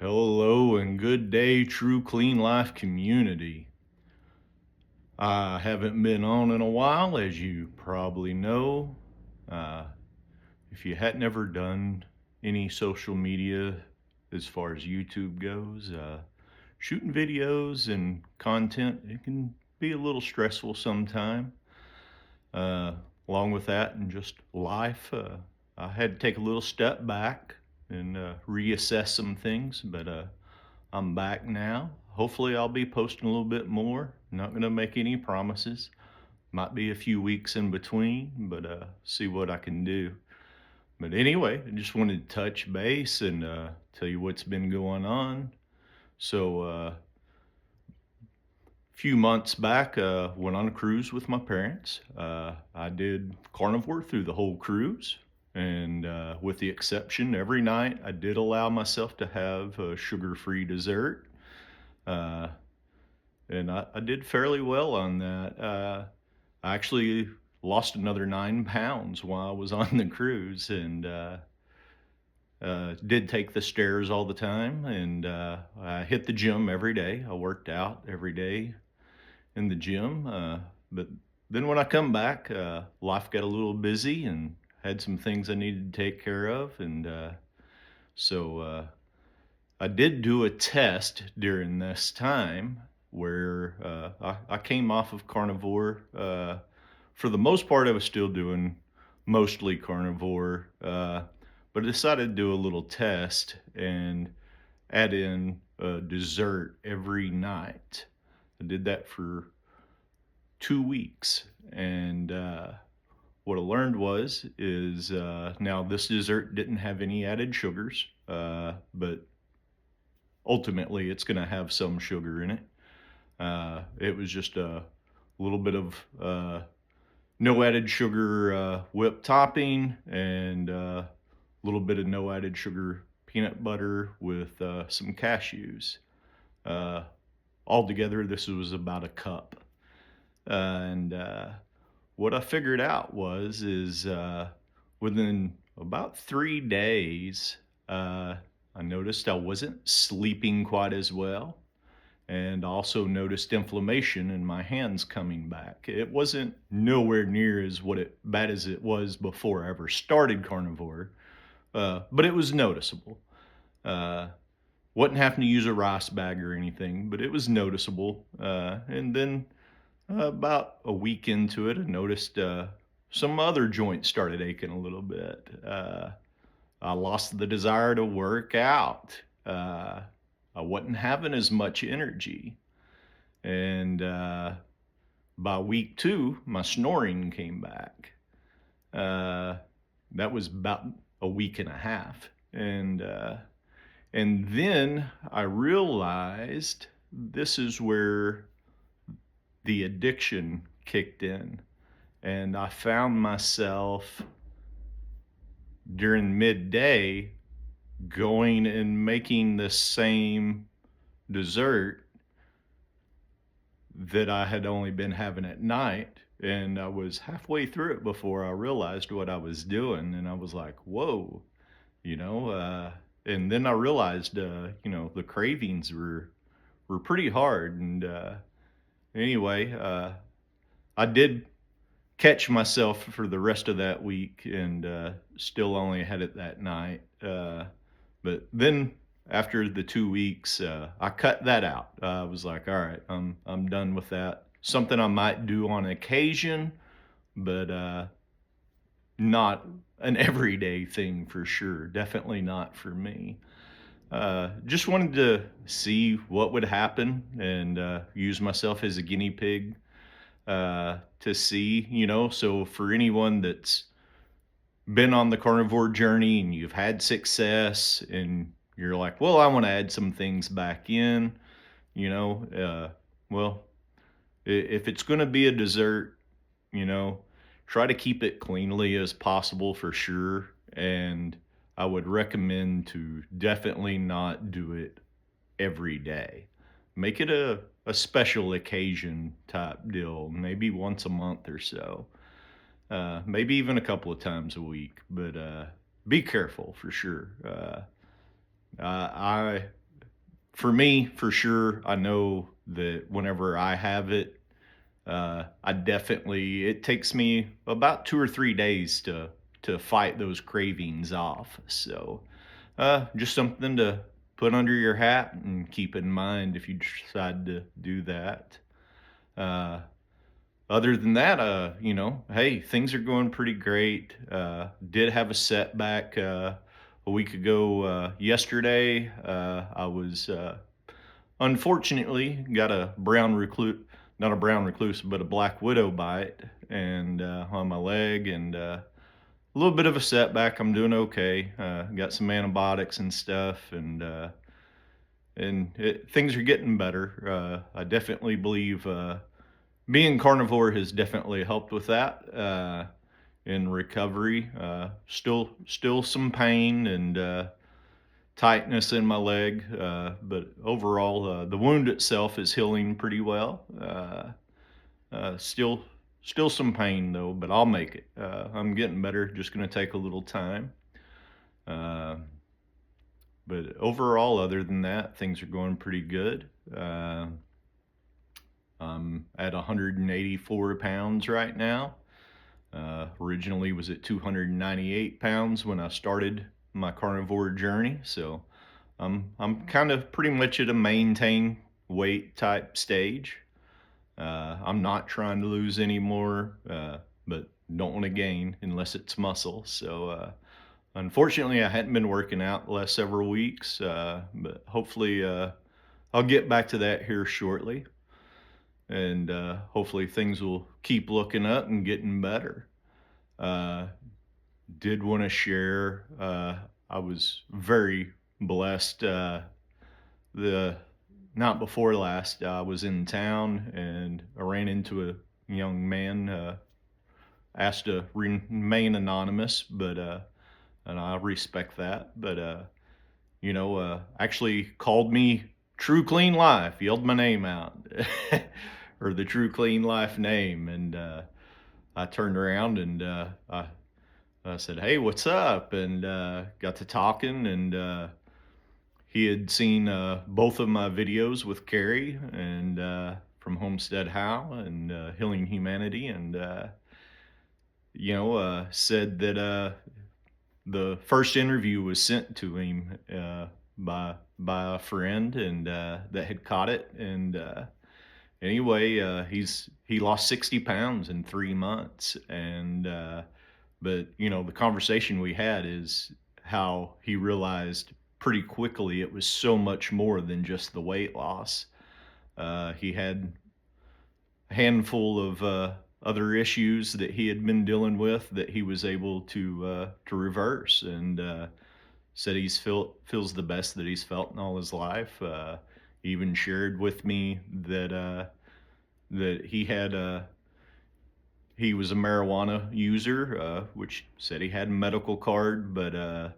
Hello and good day, True Clean Life community. I haven't been on in a while, as you probably know. Uh, if you hadn't ever done any social media as far as YouTube goes, shooting videos and content, it can be a little stressful sometime. Uh, Along with that and just life, I had to take a little step back and reassess some things, but I'm back now. Hopefully, I'll be posting a little bit more. Not going to make any promises. Might be a few weeks in between, but see what I can do. But anyway, I just wanted to touch base and tell you what's been going on. So, a few months back, went on a cruise with my parents. I did carnivore through the whole cruise, and with the exception, every night I did allow myself to have a sugar-free dessert. Uh, and I did fairly well on that. I actually lost another 9 pounds while I was on the cruise, and did take the stairs all the time. And I hit the gym every day. I worked out every day in the gym. But then when I come back, life got a little busy and had some things I needed to take care of, and so I did do a test during this time where I came off of carnivore. For the most part, I was still doing mostly carnivore, but I decided to do a little test and add in a dessert every night. I did that for 2 weeks, and what I learned is now this dessert didn't have any added sugars, but ultimately it's going to have some sugar in it. It was just a little bit of no added sugar whipped topping and a little bit of no added sugar peanut butter with some cashews. Uh, Altogether, this was about a cup. And what I figured out is within about 3 days, I noticed I wasn't sleeping quite as well, and also noticed inflammation in my hands coming back. It wasn't nowhere near as bad as it was before I ever started carnivore, but it was noticeable. Uh, wasn't having to use a rice bag or anything, but it was noticeable. And then about a week into it, I noticed some other joints started aching a little bit. I lost the desire to work out. I wasn't having as much energy. And by week two, my snoring came back. Uh, that was about a week and a half. And then I realized this is where the addiction kicked in. And I found myself during midday going and making the same dessert that I had only been having at night. And I was halfway through it before I realized what I was doing. And I was like, whoa, you know, and then I realized, the cravings were pretty hard. And anyway, I did catch myself for the rest of that week and still only had it that night. But then after the 2 weeks, I cut that out. I was like, all right, I'm done with that. Something I might do on occasion, but not an everyday thing for sure. Definitely not for me. Just wanted to see what would happen and use myself as a guinea pig to see, So for anyone that's been on the carnivore journey and you've had success and you're like, well, I want to add some things back in, well, if it's going to be a dessert, you know, try to keep it cleanly as possible for sure. And I would recommend to definitely not do it every day. Make it a special occasion type deal, maybe once a month or so. Maybe even a couple of times a week, but be careful for sure. I for me, for sure, I know that whenever I have it, it takes me about 2 or 3 days to fight those cravings off. So, just something to put under your hat and keep in mind if you decide to do that. Uh, Other than that, hey, things are going pretty great. Did have a setback a week ago yesterday. I was unfortunately got a brown recluse, not a brown recluse, but a black widow bite, and on my leg, and a little bit of a setback. I'm doing okay. Got some antibiotics and stuff, and things are getting better. I definitely believe being carnivore has definitely helped with that in recovery. Still some pain and tightness in my leg, but overall, the wound itself is healing pretty well. Still some pain though, but I'll make it. I'm getting better. Just going to take a little time. Uh, but overall, other than that, things are going pretty good. I'm at 184 pounds right now. Originally was at 298 pounds when I started my carnivore journey. So I'm kind of pretty much at a maintain weight type stage. I'm not trying to lose any more, but don't want to gain unless it's muscle. So unfortunately, I hadn't been working out the last several weeks, but hopefully I'll get back to that here shortly. And hopefully things will keep looking up and getting better. Uh, did want to share, I was very blessed. The Not before last, I was in town and I ran into a young man, asked to remain anonymous, but and I respect that. But actually called me True Clean Life, yelled my name out, or the True Clean Life name, and I turned around and I said, "Hey, what's up?" And got to talking, and he had seen both of my videos with Carrie and from Homestead How and Healing Humanity, and said that the first interview was sent to him by a friend, and that had caught it. And anyway, he lost 60 pounds in 3 months, and but the conversation we had is how he realized pretty quickly it was so much more than just the weight loss. He had a handful of other issues that he had been dealing with that he was able to reverse, and said feels the best that he's felt in all his life. He even shared with me that he was a marijuana user, which said he had a medical card, but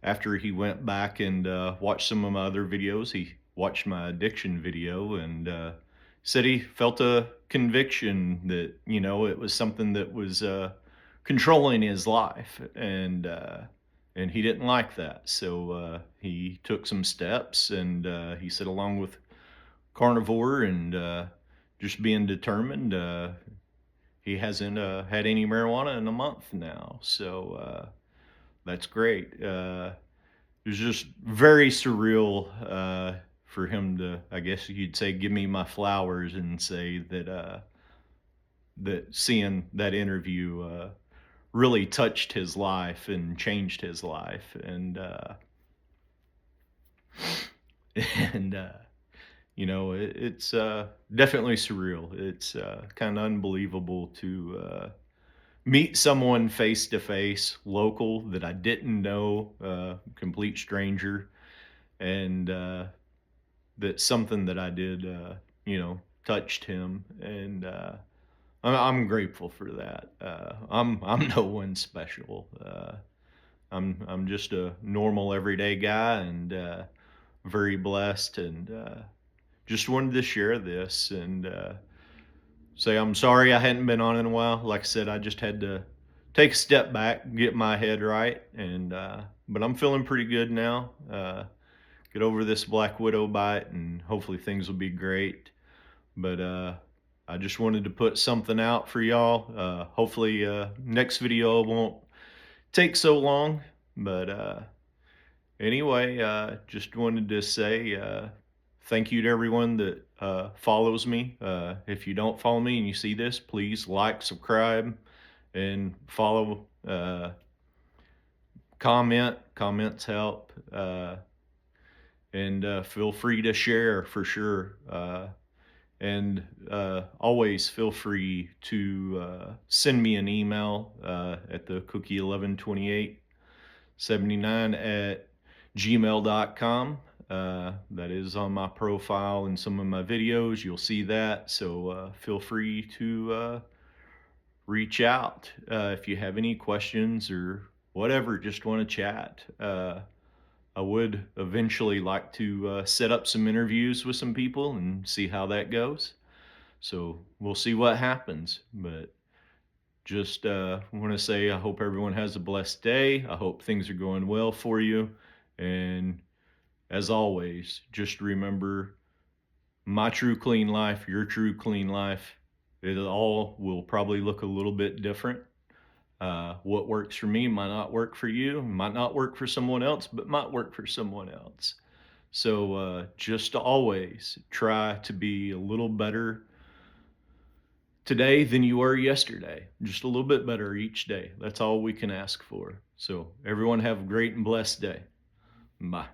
after he went back and watched some of my other videos, he watched my addiction video and said he felt a conviction that it was something that was controlling his life, and he didn't like that. So he took some steps, and he said, along with carnivore and just being determined, he hasn't had any marijuana in a month now. So that's great. It was just very surreal for him to, I guess you'd say, give me my flowers and say that seeing that interview really touched his life and changed his life, and and it's definitely surreal. It's kind of unbelievable to meet someone face to face, local, that I didn't know, complete stranger, and that something that I did, touched him, and I'm grateful for that. I'm no one special. I'm just a normal everyday guy, and very blessed, and just wanted to share this and say I'm sorry I hadn't been on in a while. Like I said, I just had to take a step back, get my head right, and but I'm feeling pretty good now. get over this Black Widow bite, and hopefully things will be great. But I just wanted to put something out for y'all. Hopefully, next video won't take so long. But anyway, just wanted to say thank you to everyone that follows me. If you don't follow me and you see this, please like, subscribe, and follow. Comments help. And feel free to share for sure. And always feel free to send me an email at the cookie112879 at gmail.com. That is on my profile and some of my videos. You'll see that. So feel free to reach out if you have any questions or whatever, just want to chat. I would eventually like to set up some interviews with some people and see how that goes. So we'll see what happens. But just want to say I hope everyone has a blessed day. I hope things are going well for you. And as always, just remember my true clean life, your true clean life, it all will probably look a little bit different. What works for me might not work for you, might not work for someone else, but might work for someone else. So just always try to be a little better today than you were yesterday. Just a little bit better each day. That's all we can ask for. So everyone have a great and blessed day. Bye.